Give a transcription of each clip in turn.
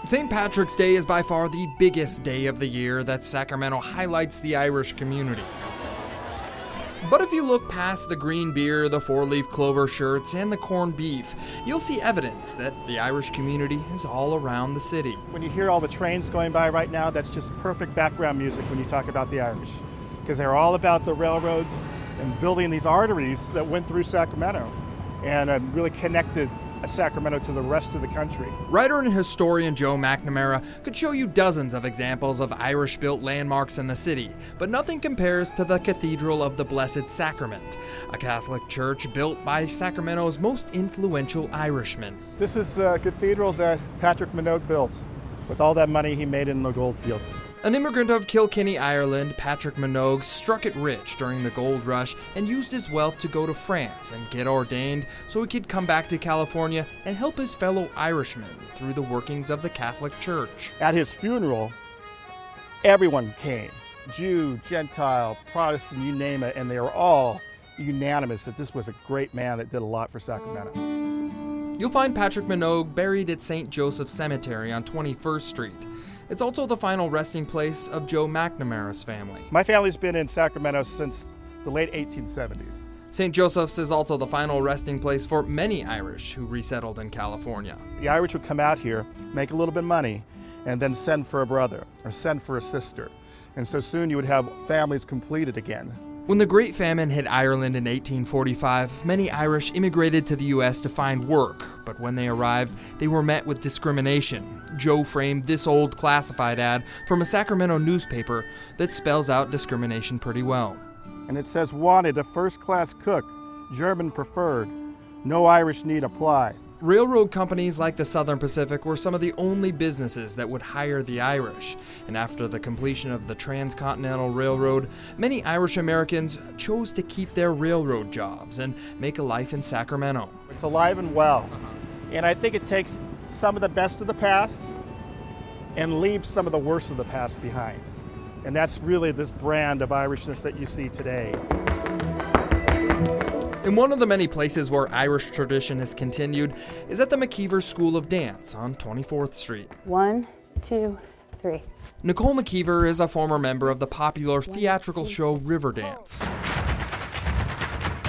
St. Patrick's Day is by far the biggest day of the year that Sacramento highlights the Irish community. But if you look past the green beer, the four-leaf clover shirts, and the corned beef, you'll see evidence that the Irish community is all around the city. When you hear all the trains going by right now, that's just perfect background music when you talk about the Irish, because they're all about the railroads and building these arteries that went through Sacramento and really connected Sacramento to the rest of the country. Writer and historian Joe McNamara could show you dozens of examples of Irish-built landmarks in the city, but nothing compares to the Cathedral of the Blessed Sacrament, a Catholic church built by Sacramento's most influential Irishmen. This is a cathedral that Patrick Minogue built with all that money he made in the gold fields. An immigrant of Kilkenny, Ireland, Patrick Minogue struck it rich during the gold rush and used his wealth to go to France and get ordained so he could come back to California and help his fellow Irishmen through the workings of the Catholic Church. At his funeral, everyone came. Jew, Gentile, Protestant, you name it, and they were all unanimous that this was a great man that did a lot for Sacramento. You'll find Patrick Minogue buried at St. Joseph Cemetery on 21st Street. It's also the final resting place of Joe McNamara's family. My family's been in Sacramento since the late 1870s. St. Joseph's is also the final resting place for many Irish who resettled in California. The Irish would come out here, make a little bit of money, and then send for a brother or send for a sister. And so soon you would have families completed again. When the Great Famine hit Ireland in 1845, many Irish immigrated to the U.S. to find work, but when they arrived, they were met with discrimination. Joe framed this old classified ad from a Sacramento newspaper that spells out discrimination pretty well. And it says, wanted a first-class cook, German preferred, no Irish need apply. Railroad companies like the Southern Pacific were some of the only businesses that would hire the Irish. And after the completion of the Transcontinental Railroad, many Irish Americans chose to keep their railroad jobs and make a life in Sacramento. It's alive and well. And I think it takes some of the best of the past and leaves some of the worst of the past behind. And that's really this brand of Irishness that you see today. And one of the many places where Irish tradition has continued is at the McKeever School of Dance on 24th Street. 1, 2, 3. Nicole McKeever is a former member of the popular theatrical show Riverdance.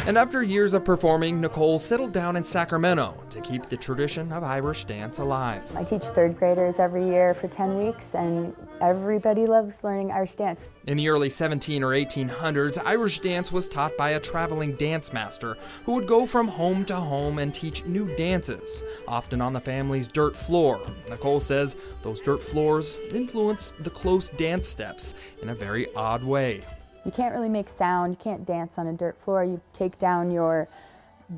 And after years of performing, Nicole settled down in Sacramento to keep the tradition of Irish dance alive. I teach third graders every year for 10 weeks, and everybody loves learning Irish dance. In the early 1700s or 1800s, Irish dance was taught by a traveling dance master who would go from home to home and teach new dances, often on the family's dirt floor. Nicole says those dirt floors influenced the close dance steps in a very odd way. You can't really make sound, you can't dance on a dirt floor. You take down your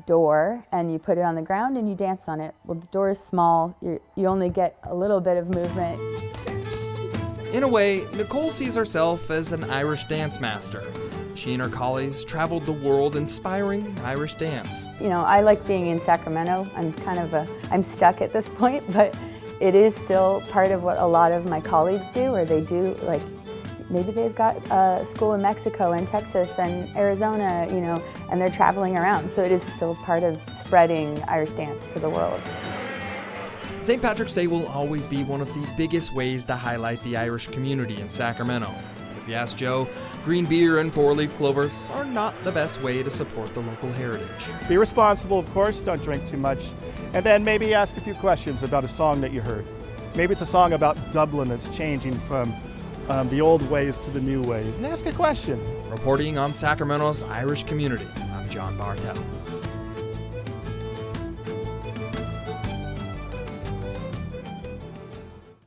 door and you put it on the ground and you dance on it. Well, the door is small, you only get a little bit of movement. In a way, Nicole sees herself as an Irish dance master. She and her colleagues traveled the world inspiring Irish dance. You know, I like being in Sacramento. I'm stuck at this point, but it is still part of what a lot of my colleagues do, or they do, like, maybe they've got a school in Mexico and Texas and Arizona, you know, and they're traveling around. So it is still part of spreading Irish dance to the world. St. Patrick's Day will always be one of the biggest ways to highlight the Irish community in Sacramento. But if you ask Joe, green beer and four-leaf clovers are not the best way to support the local heritage. Be responsible, of course, don't drink too much, and then maybe ask a few questions about a song that you heard. Maybe it's a song about Dublin that's changing from the old ways to the new ways, and ask a question. Reporting on Sacramento's Irish community, I'm John Bartel.